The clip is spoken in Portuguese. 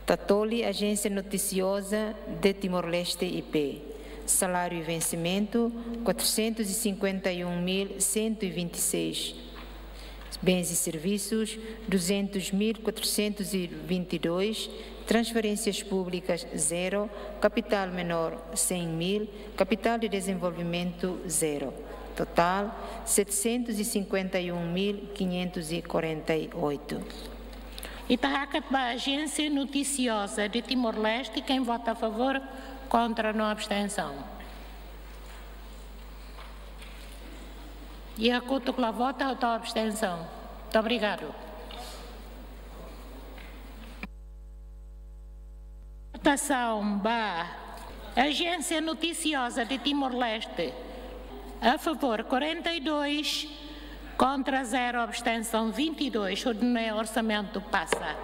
Tatoli, Agência Noticiosa de Timor-Leste IP. Salário e vencimento, 451.126. Bens e serviços, 200.422. Transferências públicas, 0. Capital menor, 100.000. Capital de desenvolvimento, 0. Total, 751.548. Itahacat para a Agência Noticiosa de Timor-Leste. Quem vota a favor? Contra, não abstenção. E a Cútula vota ou a abstenção? Muito obrigado. Votação BA. Agência Noticiosa de Timor-Leste. A favor 42, contra 0, abstenção 22. O orçamento passa.